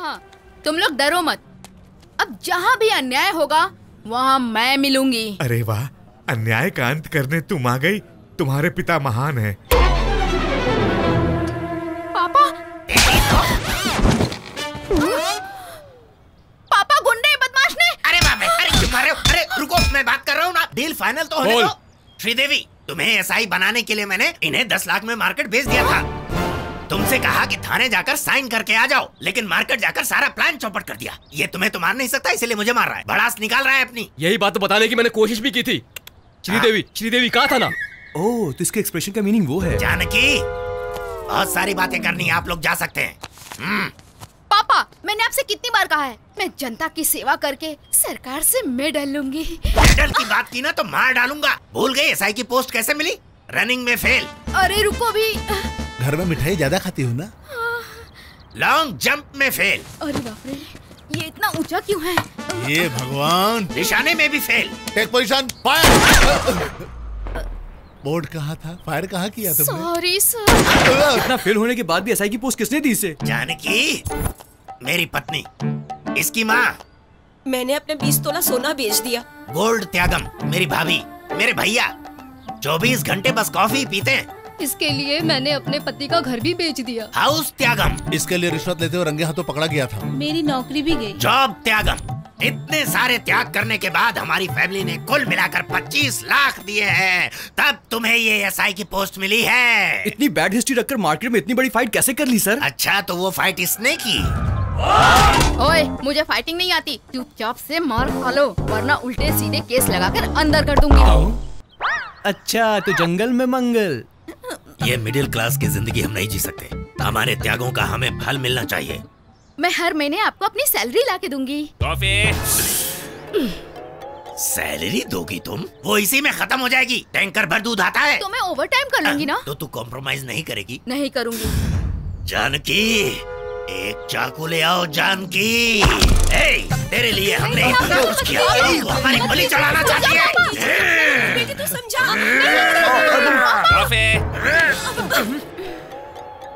हाँ, तुम लोग डरो मत। अब जहाँ भी अन्याय होगा वहाँ मैं मिलूंगी। अरे वाह, अन्याय का अंत करने तुम आ गई। तुम्हारे पिता महान हैं। पापा पापा गुंडे बदमाश ने। अरे बाप रे, अरे तुम मारे हो। अरे रुको, मैं बात कर रहा हूँ ना। डील फाइनल तो होने दो। श्रीदेवी, तुम्हें एसआई बनाने के लिए मैंने इन्हें 10 लाख में मार्केट भेज दिया था। तुमसे कहा कि थाने जाकर साइन करके आ जाओ, लेकिन मार्केट जाकर सारा प्लान चौपट कर दिया। ये तुम्हें तो मार नहीं सकता, इसलिए मुझे मार रहा है। भड़ास निकाल रहा है अपनी। यही बात तो बताने की मैंने कोशिश भी की थी। श्रीदेवी कहा था ना। ओह, तो इसके एक्सप्रेशन का मीनिंग वो है। जानकी, बहुत सारी बातें करनी है, आप लोग जा सकते हैं। पापा, मैंने आपसे कितनी बार कहा है, मैं जनता की सेवा करके सरकार से मेडल लूंगी। मेडल की बात की ना तो मार डालूंगा। भूल गई एसआई की पोस्ट कैसे मिली? रनिंग में फेल। अरे रुको भी। घर में मिठाई ज्यादा खाती हूँ ना। लॉन्ग जंप में फेल। अरे बाप रे, ये इतना ऊंचा क्यों है? ये भगवान। निशाने में भी fail. Take position, fire. Board कहाँ था? फायर कहाँ किया तुमने? Sorry sir. इतना फेल होने के बाद भी एसआई की पोस्ट किसने दी इसे? जानकी, मेरी पत्नी, इसकी माँ। मैंने अपने 20 तोला सोना बेच दिया। गोल्ड त्यागम, मेरी भाभी, मेरे भैया 24 घंटे बस कॉफी पीते हैं। इसके लिए मैंने अपने पति का घर भी बेच दिया। हाउस त्यागम। इसके लिए रिश्वत लेते हुए रंगे हाथों पकड़ा गया था। मेरी नौकरी भी गई। जॉब त्यागम। इतने सारे त्याग करने के बाद हमारी फैमिली ने कुल मिलाकर 25 लाख दिए हैं, तब तुम्हें ये एसआई की पोस्ट मिली है। इतनी बैड हिस्ट्री रखकर मार्केट में इतनी बड़ी फाइट कैसे कर ली सर? अच्छा, तो वो फाइट इसने की। ओए, मुझे फाइटिंग नहीं आती। चुपचाप से मार खा लो, वरना उल्टे सीधे केस लगाकर अंदर कर दूंगी। अच्छा, तो जंगल में मंगल। ये मिडिल क्लास की जिंदगी हम नहीं जी सकते। हमारे त्यागों का हमें फल मिलना चाहिए। मैं हर महीने आपको अपनी सैलरी ला के दूंगी। सैलरी दोगी तुम? वो इसी में खत्म हो जाएगी। टैंकर भर दूध आता है। तो मैं ओवर टाइम कर लूंगी ना। तो तू कॉम्प्रोमाइज नहीं करेगी? नहीं करूंगी। जानकी, एक चाकू ले आओ। जानकी, तेरे लिए हमने कुछ किया, वो हमारी बलि चढ़ाना चाहती है। बेटी तू समझा।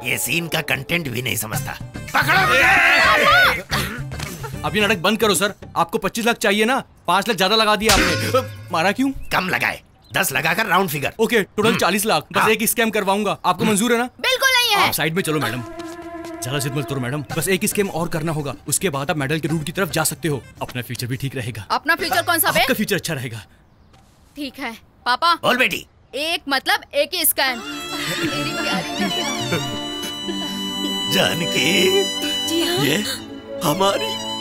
ये सीन का कंटेंट भी नहीं समझता। पकड़ो मुझे। अभी नाटक बंद करो सर। आपको 25 लाख चाहिए ना? 5 लाख ज्यादा लगा दिया आपने। मारा क्यों? कम लगाए, 10 लगाकर round figure. Okay, total 40 lakh. बस एक स्कैम करवाऊंगा। आपको मंजूर है ना? बिल्कुल नहीं है। आप साइड में चलो मैडम। ज्यादा जिद मत करो मैडम, बस एक स्कैम और करना होगा। उसके बाद आप मेडल के रूट की तरफ जा सकते हो। अपना फ्यूचर भी ठीक रहेगा। अपना फ्यूचर कौन सा? आपका फ्यूचर अच्छा रहेगा। ठीक है पापा। बोल बेटी। एक मतलब एक ही स्कैम। मेरी प्यारी बेटी। जानकी, जी हाँ? ये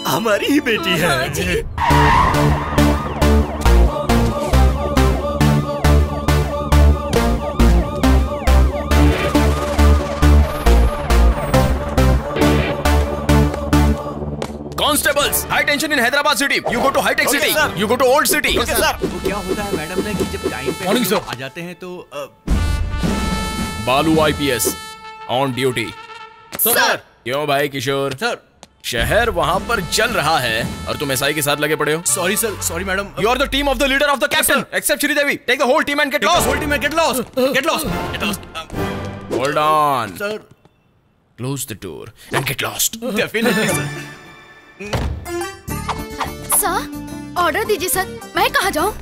हमारी ही बेटी है। हाँ जी। Constables, high tension in Hyderabad city. You go to high tech city. You go to old city. Okay, sir. वो क्या होता है मैडम ने कि जब टाइम पे Morning, sir. आ जाते हैं तो बालू आईपीएस ऑन ड्यूटी। सर। क्यों भाई किशोर? सर, शहर वहाँ पर चल रहा है और तुम एसआई के साथ लगे पड़े हो। Sorry sir, sorry madam. You are the team of the leader of the captain, except Sridevi. Take the whole team and get lost. Whole team get lost. Get lost. Get lost. Hold on. Sir, Close the door and get lost. definitely sir. Sir, order दीजिए sir. मैं कहाँ जाऊँ?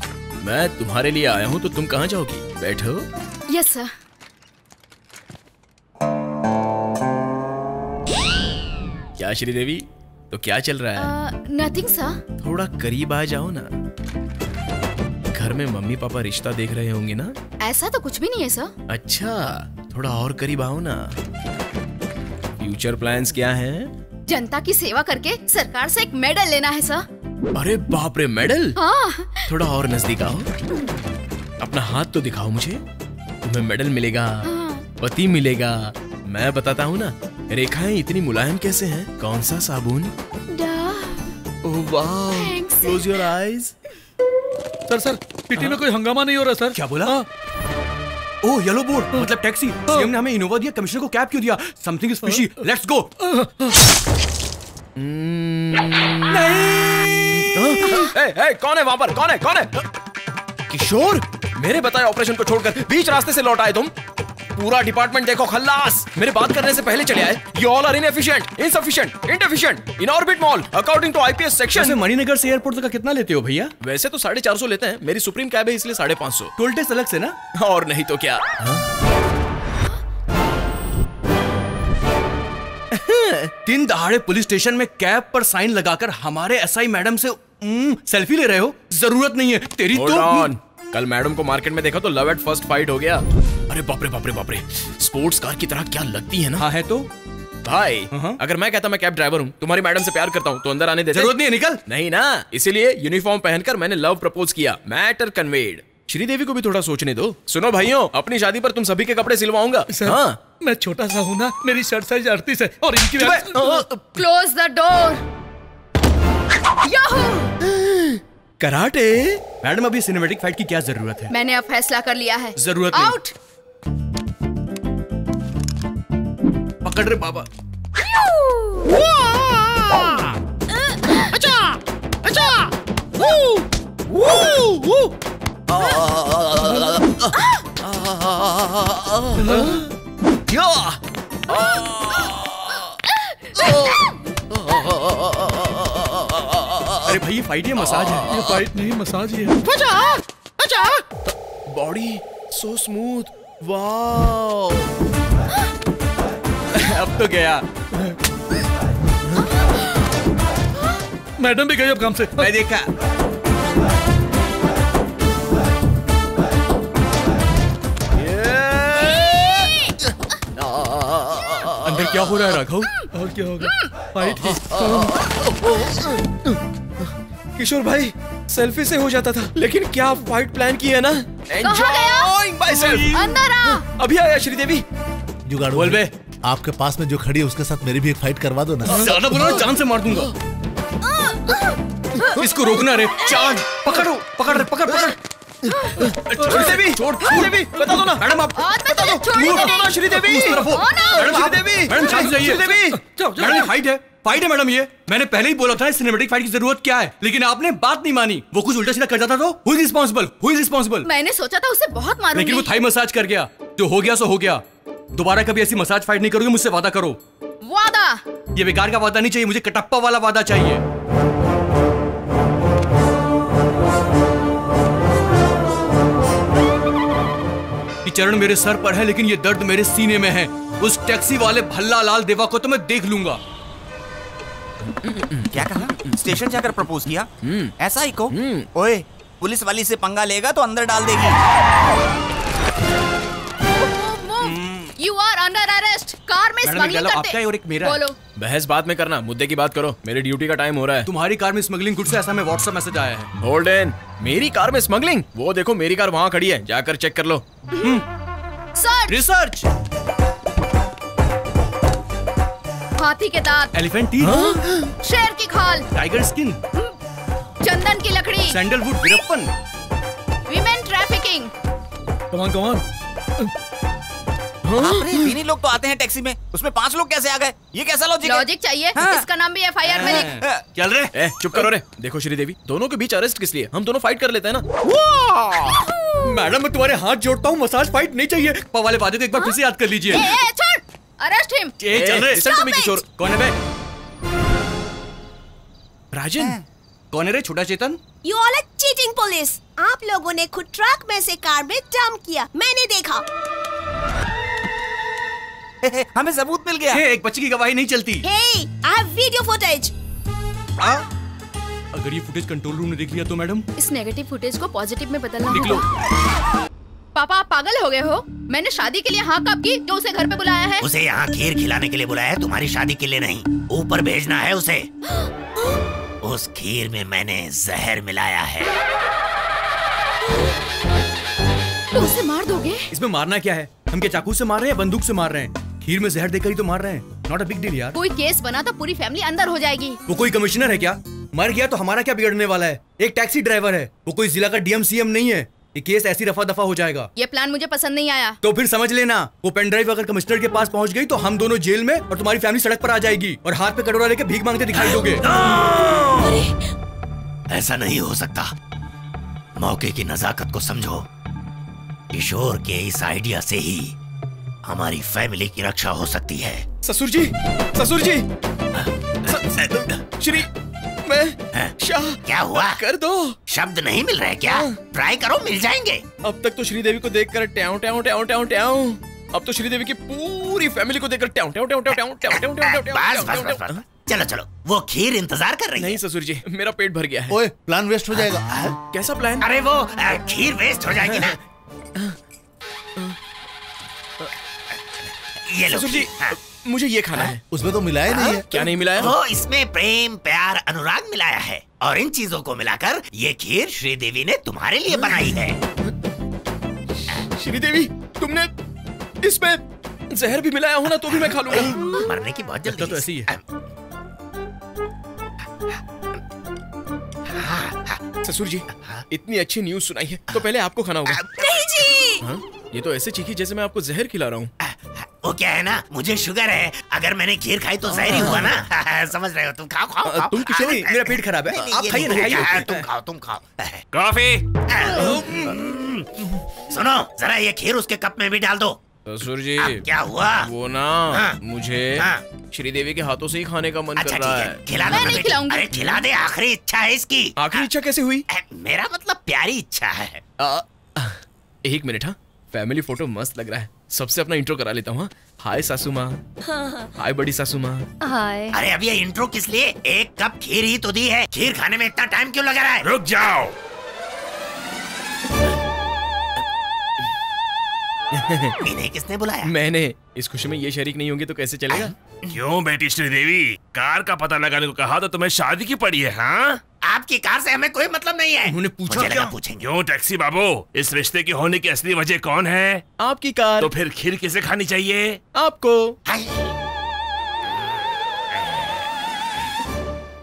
मैं तुम्हारे लिए आया हूँ तो तुम कहाँ जाओगी? बैठो। Yes sir. क्या श्रीदेवी, तो क्या चल रहा है? Nothing sir. थोड़ा करीब आ जाओ ना। घर में मम्मी पापा रिश्ता देख रहे होंगे ना? ऐसा तो कुछ भी नहीं है सर। अच्छा, थोड़ा और करीब आओ ना। फ्यूचर प्लान्स क्या हैं? जनता की सेवा करके सरकार से एक मेडल लेना है सर। अरे बाप रे, मेडल? हाँ। थोड़ा और नजदीक आओ। अपना हाथ तो दिखाओ मुझे। तुम्हें मेडल मिलेगा, पति मिलेगा। मैं बताता हूँ ना, रेखाएं इतनी मुलायम कैसे हैं? कौन सा साबुन? ओह वाह, close your eyes. Sir city में कोई हंगामा नहीं हो रहा सर। क्या बोला? ओह, येलो बोर्ड मतलब टैक्सी। सीएम ने हमें इनोवा दिया, कमिश्नर को कैब क्यों दिया? Something is fishy. Let's go. नहीं। कौन है वहां पर? कौन है? किशोर, मेरे बताए ऑपरेशन को छोड़कर बीच रास्ते से लौट आए तुम। पूरा डिपार्टमेंट देखो खल्लास। मेरे बात करने से पहले चले आए। You all are inefficient, insufficient, inefficient, in orbit mall, according to IPS section। वैसे मणिनगर से एयरपोर्ट तक का कितना लेते हो भैया? वैसे तो 450 लेते हैं, मेरी सुप्रीम कैब है इसलिए 550। टोल टैक्स अलग से ना? और नहीं तो क्या। दिन दहाड़े पुलिस स्टेशन में कैब पर साइन लगाकर हमारे एसआई मैडम से सेल्फी ले रहे हो? जरूरत नहीं है तेरी। Hold तो on। कल मैडम को मार्केट में देखा तो लव एट फर्स्ट फाइट हो गया। अरे बाप रे बाप रे बाप रे, स्पोर्ट्स कार की तरह क्या लगती है ना। हाँ है तो भाई अगर मैं कहता मैं कैब ड्राइवर हूँ, तुम्हारी मैडम से प्यार करता हूँ, तो अंदर आने देते? जरूरत नहीं है, निकल। नहीं ना, इसीलिए यूनिफॉर्म पहनकर मैंने लव प्रपोज किया। Matter conveyed. श्रीदेवी को भी थोड़ा सोचने दो। सुनो भाइयों, अपनी शादी पर तुम सभी के कपड़े सिलवाऊंगा। हाँ मैं छोटा सा हूँ ना, मेरी शर्ट साइज 38 है और इनकी close the door. Karate. Madam अभी सिनेमैटिक फाइट की क्या जरूरत है? मैंने अब फैसला कर लिया है। जरूरत नहीं। आउट। पकड़ रे बाबा। अरे भाई ये फाइट है मसाज है? ये फाइट नहीं मसाज ही है। Body so smooth. वाह। अब तो गया। मैडम भी गई अब काम से। मैं देखा। अंदर क्या हो रहा है राघव? और क्या होगा? फाइट किशोर भाई, सेल्फी से हो जाता था, लेकिन क्या फाइट प्लान की है ना। Enjoying myself। अंदर आ। अभी आया श्रीदेवी। जुगाड़ बोल बे। आपके पास में जो खड़ी है उसके साथ मेरी भी एक फाइट करवा दो ना। ज्यादा बोलो ना, जान से मार दूंगा। इसको रोकना रे। चांद पकड़ो, पकड़ रे, पकड़ पकड़। श्रीदेवी छोड़, श्रीदेवी बता दो ना मैडम, आप बता दो, बता दो ना श्रीदेवी। इस तरफ हो मैडम। श्रीदेवी मैडम, शांत जाइए। श्रीदेवी मैडम, फाइट है, फाइट है मैडम। ये मैंने पहले ही बोला था सिनेमैटिक फाइट की जरूरत क्या है, लेकिन आपने बात नहीं मानी। वो कुछ उल्टा सीधा कर जाता तो who is responsible? Who is responsible? मैंने सोचा था उसे बहुत मारूंगी, लेकिन वो थाई मसाज कर गया। जो हो गया सो हो गया। दोबारा कभी ऐसी मसाज फाइट नहीं करोगे, मुझसे वादा करो। वादा? ये बेकार का वादा नहीं चाहिए, मुझे कटप्पा वाला वादा चाहिए। ये चरण मेरे सर पर है, लेकिन ये दर्द मेरे सीने में है। उस टैक्सी वाले भल्ला लाल देवा को तो मैं देख लूंगा। क्या कहा? स्टेशन जाकर प्रपोज किया? ऐसा ही को? ओए, पुलिस वाली से पंगा लेगा तो अंदर डाल देगी। You are under arrest। Car में स्मगलिंग करते। आपका है और एक मेरा है। बोलो। बहस बात में करना, मुद्दे की बात करो। मेरी ड्यूटी का टाइम हो रहा है। तुम्हारी कार में स्मगलिंग गुड्स है ऐसा मैं व्हाट्सएप मैसेज आया है। Hold in. मेरी कार में स्मगलिंग? वो देखो मेरी कार वहाँ खड़ी है, जाकर चेक कर लो। सर। रिसर्च। हाथी के दांत, एलिफेंट टीथ, शेर की खाल, टाइगर स्किन, चंदन की लकड़ी, सैंडलवुड वीरप्पन, विमेन ट्रैफिकिंग। कमान कमान। तीन लोग तो आते हैं टैक्सी में, उसमें 5 लोग कैसे आ गए? ये कैसा लॉजिक है? लॉजिक चाहिए? हाँ। इसका नाम भी एफआईआर में लिख। चल रे। चुप करो रे। देखो श्रीदेवी, दोनों के बीच अरेस्ट किस लिए? हम दोनों फाइट कर लेते हैं ना। मैडम मैं तुम्हारे हाथ जोड़ता हूँ, मसाज फाइट नहीं चाहिए। पापा वाले वादे को एक बार फिर से याद कर लीजिए। छोड़, अरेस्ट हिम। चल रे। Listen to me, किशोर। कौन है बे? राजन। कौन है रे? छोटा चेतन। You all are cheating police। आप लोगों ने खुद ट्रक में से कार में डंप किया, मैंने देखा। हमें सबूत मिल गया। एक बच्चे की गवाही नहीं चलती। Hey, I have video footage। अगर ये फुटेज कंट्रोल रूम ने देख लिया तो मैडम? इस नेगेटिव फुटेज को पॉजिटिव में बदलना निकलो। होगा। पापा आप पागल हो गए हो? मैंने शादी के लिए हाँ कब की जो उसे घर पे बुलाया है? उसे यहाँ खीर खिलाने के लिए बुलाया है, तुम्हारी शादी के लिए नहीं। ऊपर भेजना है उसे। उस खीर में मैंने जहर मिलाया है। तो उसे मार दोगे? इसमें मारना क्या है? हम क्या चाकू से मार रहे हैं या बंदूक से मार रहे हैं? खीर में जहर देकर ही तो मार रहे हैं। नॉट अ बिग डील यार। कोई केस बना तो पूरी फैमिली अंदर हो जाएगी। वो कोई कमिश्नर है क्या? मर गया तो हमारा क्या बिगड़ने वाला है? एक टैक्सी ड्राइवर है, वो कोई जिला का डीएम सीएम नहीं है। ये केस ऐसी रफा दफा हो जाएगा। ये प्लान मुझे पसंद नहीं आया। तो फिर समझ लेना, वो पेन ड्राइव अगर कमिश्नर के पास पहुंच गई तो हम दोनों जेल में और तुम्हारी फैमिली सड़क पर आ जाएगी और हाथ पे कटोरा लेके भीख मांगते दिखाई दोगे। ऐसा नहीं हो सकता। मौके की नजाकत को समझो। किशोर के इस आइडिया से ही हमारी फैमिली की रक्षा हो सकती है। ससुर जी, ससुर जी, श्री मैं शाह, क्या हुआ? कर दो। शब्द नहीं मिल रहे क्या? ट्राई करो, मिल जाएंगे। अब तक तो श्रीदेवी को देखकर ट्याऊ ट्याऊ ट्याऊ ट्याऊ ट्याऊ, अब तो श्रीदेवी की पूरी फैमिली को देखकर ट्याऊ ट्याऊ ट्याऊ ट्याऊ ट्याऊ ट्याऊ ट्याऊ ट्याऊ। बस चलो चलो, वो खीर इंतजार कर रही है। नहीं ससुर जी, मेरा पेट भर गया है। ओए, प्लान वेस्ट हो जाएगा। कैसा प्लान? अरे वो खीर वेस्ट हो जाएगी ना। ये लो ससुर जी, मुझे ये खाना है। उसमें तो मिलाया नहीं है। क्या नहीं मिलाया? वो इसमें प्रेम, प्यार, अनुराग मिलाया है और इन चीजों को मिलाकर ये खीर श्रीदेवी ने तुम्हारे लिए बनाई है। श्रीदेवी, तुमने इसमें जहर भी मिलाया हो ना तो भी मैं खा लूंगा। मरने की बहुत जल्दी तो ऐसी है। ससुर जी, इतनी अच्छी न्यूज सुनाई है तो पहले आपको खाना होगा। नहीं जी। हाँ? ये तो ऐसे चीखी जैसे मैं आपको जहर खिला रहा हूँ। वो क्या है ना, मुझे शुगर है, अगर मैंने खीर खाई तो जहर ही हुआ ना। समझ रहे हो? तुम खाओ खाओ खाओ। तुम किशोर, मेरा पेट खराब है, आप खाइए ना, खाइए। तुम खाओ तुम खाओ। कॉफी। सुनो जरा, ये खीर उसके कप में भी डाल दो। ससुर जी, क्या हुआ? वो ना मुझे श्रीदेवी के हाथों से ही खाने का मन अच्छा कर रहा ठीक है, है। खिला दो। मैं नहीं खिलाऊंगी। अरे खिला दे, आखिरी इच्छा है इसकी। आखिरी इच्छा कैसे हुई? मेरा मतलब प्यारी इच्छा है। एक मिनट। हाँ, फैमिली फोटो मस्त लग रहा है। सबसे अपना इंट्रो करा लेता हूँ। हाय सासू माँ। हाय बड़ी सासू माँ। हाय। अरे अब ये इंट्रो किस लिए? एक कप खीर ही तो दी है, खीर खाने में इतना टाइम क्यों लगा रहा है? रुक जाओ। इन्हें किसने बुलाया? मैंने। इस खुशी में ये शरीक नहीं होंगे तो कैसे चलेगा? क्यों बेटी श्रीदेवी, कार का पता लगाने को कहा तो तुम्हें शादी की पड़ी है? हाँ, आपकी कार से हमें कोई मतलब नहीं है। उन्होंने पूछा मुझे लगा क्या? पूछेंगे। क्यों टैक्सी बाबू, इस रिश्ते की होने की असली वजह कौन है? आपकी कार। तो फिर खीर किसे खानी चाहिए? आपको।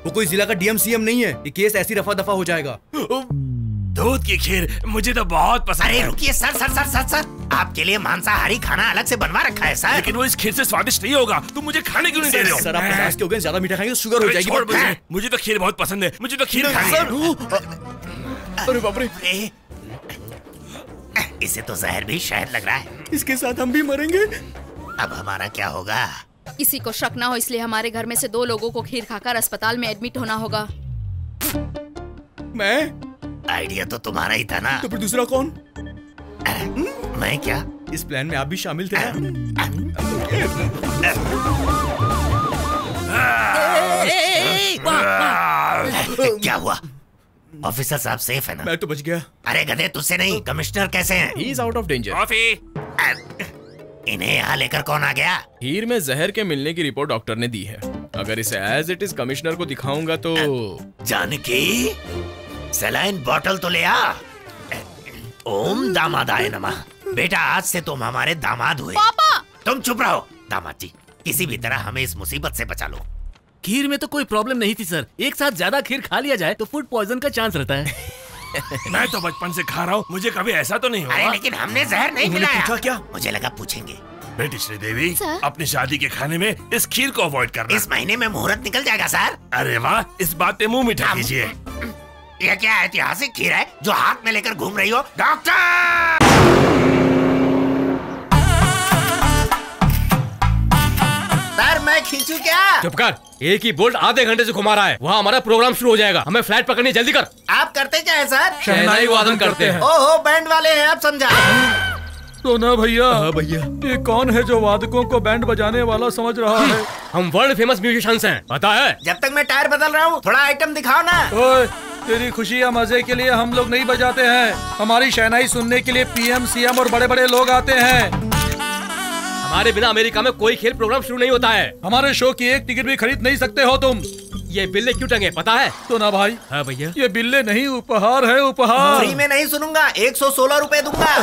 वो कोई जिला का डीएम सीएम नहीं है, ये केस ऐसी रफा दफा हो जाएगा। दूध की खीर मुझे तो बहुत पसंद अरे है। रुकिए sir sir sir sir sir, आपके लिए मांसाहारी खाना अलग से बनवा रखा है सर। लेकिन वो इस खीर से स्वादिष्ट नहीं होगा। तुम मुझे खाने क्यों नहीं दे रहे हो? सर आप 50 के हो गए, ज्यादा मीठा खाएंगे तो शुगर हो अरे जाएगी। छोड़ मुझे तो खीर बहुत पसंद है, मुझे तो खीर खानी है। अरे बाप रे, अरे, इसे तो जहर भी शहद लग रहा है। इसके साथ हम भी मरेंगे। अब हमारा क्या होगा? किसी को शक ना हो इसलिए हमारे घर में से 2 लोगों को खीर खाकर अस्पताल में एडमिट होना होगा। मैं? आइडिया तो तुम्हारा ही था ना। तो फिर दूसरा कौन? मैं क्या? इस प्लान में आप भी शामिल थे ना? क्या हुआ? ऑफिसर साहब सेफ है ना? मैं तो बच गया। अरे गधे, तुझसे नहीं, कमिश्नर कैसे हैं? He is out of danger. Coffee. इन्हें यहाँ लेकर कौन आ गया? खीर में जहर के मिलने की रिपोर्ट डॉक्टर ने दी है। अगर इसे एज इट इज कमिश्नर को दिखाऊंगा तो। जानकी, सलाइन बॉटल तो ले आ। ओम दामादाय नमः। बेटा, आज से तुम हमारे दामाद हुए। पापा! तुम चुप रहो। दामाद जी, किसी भी तरह हमें इस मुसीबत से बचा लो। खीर में तो कोई प्रॉब्लम नहीं थी सर, एक साथ ज्यादा खीर खा लिया जाए तो फूड पॉइजन का चांस रहता है। मैं तो बचपन से खा रहा हूँ, मुझे कभी ऐसा तो नहीं अरे हुआ। लेकिन हमने जहर नहीं उन्होंने मिलाया। पूछा क्या? मुझे लगा पूछेंगे। बेटी श्रीदेवी, सर? अपनी शादी के खाने में इस खीर को अवॉइड करना। इस महीने में मुहूर्त निकल जाएगा सर। अरे वाह, इस बात पे मुंह मीठा कीजिए। यह क्या ऐतिहासिक खीर है जो हाथ में लेकर घूम रही हो? डॉक्टर! सर मैं खींचू क्या? चुप कर, एक ही बोल्ट आधे घंटे से घुमा रहा है। वहाँ हमारा प्रोग्राम शुरू हो जाएगा, हमें फ्लाइट पकड़नी है, जल्दी कर। आप करते क्या है सर? शहनाई वादन करते हैं। ओहो, बैंड वाले हैं, आप समझा। तो ना भैया। हाँ भैया। ये कौन है जो वादकों को बैंड बजाने वाला समझ रहा है? हम वर्ल्ड फेमस म्यूजिशियंस हैं, पता है? जब तक मैं टायर बदल रहा हूँ, थोड़ा आइटम दिखाओ ना। ओए, तेरी खुशी या मजे के लिए हम लोग नहीं बजाते हैं। हमारी शहनाई सुनने के लिए पीएम, सीएम और बड़े बड़े लोग आते हैं। हमारे बिना अमेरिका में कोई खेल प्रोग्राम शुरू नहीं होता है। हमारे शो की एक टिकट भी खरीद नहीं सकते हो तुम। ये बिल्ले क्यों टंगे पता है? तो ना भाई। हाँ भैया। ये बिल्ले नहीं, उपहार है, उपहार। फ्री में नहीं सुनूंगा, 116 रुपए दूंगा।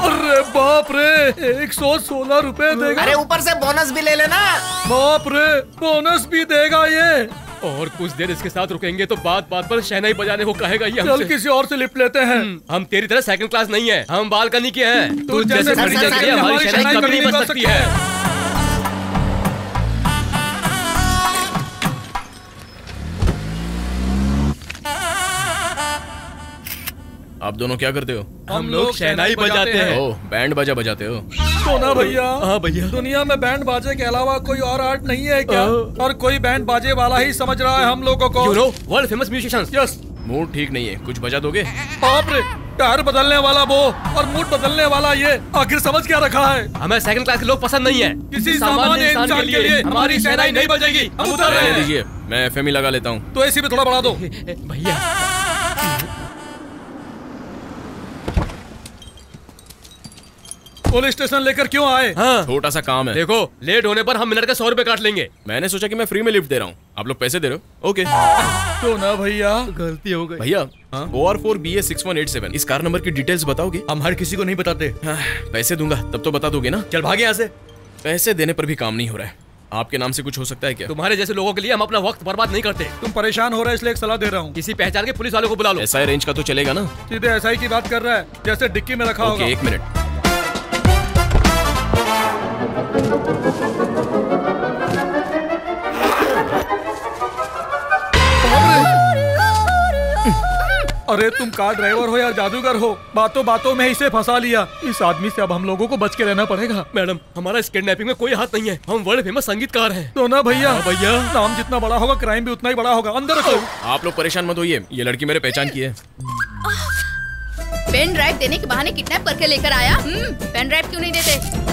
अरे बाप रे, 116 रुपए देगा? अरे ऊपर से बोनस भी ले लेना। बाप रे, बोनस भी देगा ये? और कुछ देर इसके साथ रुकेंगे तो बात बात पर शहनाई बजाने को कहेगा ये हमसे। चल किसी और से लिप लेते हैं। हम तेरी तरह सेकंड क्लास नहीं है, हम बालकनी के हैं। तू जैसे फर्नीचर के लिए हमारी शहनाई कभी नहीं बज सकती है। आप दोनों क्या करते हो? हम लोग शहनाई बजाते हैं। ओह, बैंड बाजा बजाते हो। सोना भैया। हाँ भैया। दुनिया में बैंड बाजे के अलावा कोई और आर्ट नहीं है क्या? और कोई बैंड बाजे वाला ही समझ रहा है हम लोगों को। You know, world famous musicians. Yes. Mood ठीक नहीं है, कुछ बजा दोगे? बाप रे, टायर बदलने वाला वो और मूड बदलने वाला ये, आखिर समझ क्या रखा है? हमें सेकंड क्लास के लोग पसंद नहीं है। किसी सामान्य इंसान के लिए हमारी शहनाई नहीं बजेगी। हम उतर रहे हैं। दीजिए, मैं एफएमई लगा लेता हूँ। तो एसी भी थोड़ा बढ़ा दो। भैया पुलिस स्टेशन लेकर क्यों आए? हाँ, छोटा सा काम है। देखो, लेट होने पर हम मिनट के 100 रुपए काट लेंगे। मैंने सोचा कि मैं फ्री में लिफ्ट दे रहा हूँ, आप लोग पैसे दे रहे हो? ओके। तो ना भैया, गलती हो गई। भैया, OR4BA6187 इस कार नंबर की डिटेल्स बताओगे? हम हर किसी को नहीं बताते। पैसे दूंगा तब तो बता दोगे ना? चल भागे यहाँ से। पैसे देने पर भी काम नहीं हो रहा है। आपके नाम से कुछ हो सकता है क्या? तुम्हारे जैसे लोगों के लिए हम अपना वक्त बर्बाद नहीं करते। तुम परेशान हो रहे इसलिए एक सलाह दे रहा हूँ। किसी पहचान के पुलिस वालों को बुला लो। एसआई रेंज का तो चलेगा ना? सीधे एसआई की बात कर रहा है, जैसे डिक्की में रखा होगा। एक मिनट। अरे तुम कार ड्राइवर हो या जादूगर हो, बातों बातों में इसे फंसा लिया। इस आदमी से अब हम लोगों को बच के रहना पड़ेगा। मैडम, हमारा इस किडनैपिंग में कोई हाथ नहीं है। हम वर्ल्ड फेमस संगीतकार हैं। तो ना भैया, भैया नाम जितना बड़ा होगा क्राइम भी उतना ही बड़ा होगा। अंदर रखो। आप लोग परेशान मत होइए, ये लड़की मेरे पहचान की है। पेन ड्राइव देने के बहाने किडनैप करके लेकर आया। पेन ड्राइव क्यों नहीं देते?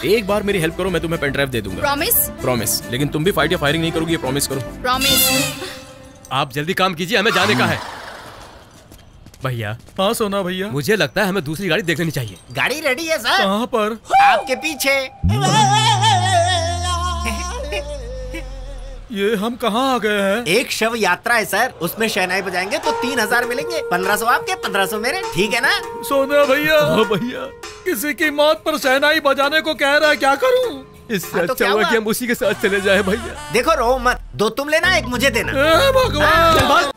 एक बार मेरी हेल्प करो, मैं तुम्हें पेन ड्राइव दे दूंगा। प्रॉमिस? प्रॉमिस। लेकिन तुम भी फाइट या फायरिंग नहीं करोगी, ये प्रॉमिस करो। प्रॉमिस। आप जल्दी काम कीजिए, हमें जाने का है। भैया। हाँ सोना भैया, मुझे लगता है हमें दूसरी गाड़ी देख लेनी चाहिए। गाड़ी रेडी है सर। कहाँ पर? आपके पीछे। ये हम कहाँ आ गए हैं? एक शव यात्रा है सर, उसमें शहनाई बजाएंगे तो 3000 मिलेंगे। 1500 आपके, 1500 मेरे, ठीक है ना? सोना भैया। हाँ भैया। किसी की मौत पर शहनाई बजाने को कह रहा है, क्या करूँ? इससे अच्छा हुआ कि हम उसी के साथ चले जाए भैया। देखो रो मत, 2 तुम लेना, 1 मुझे देना। भगवान।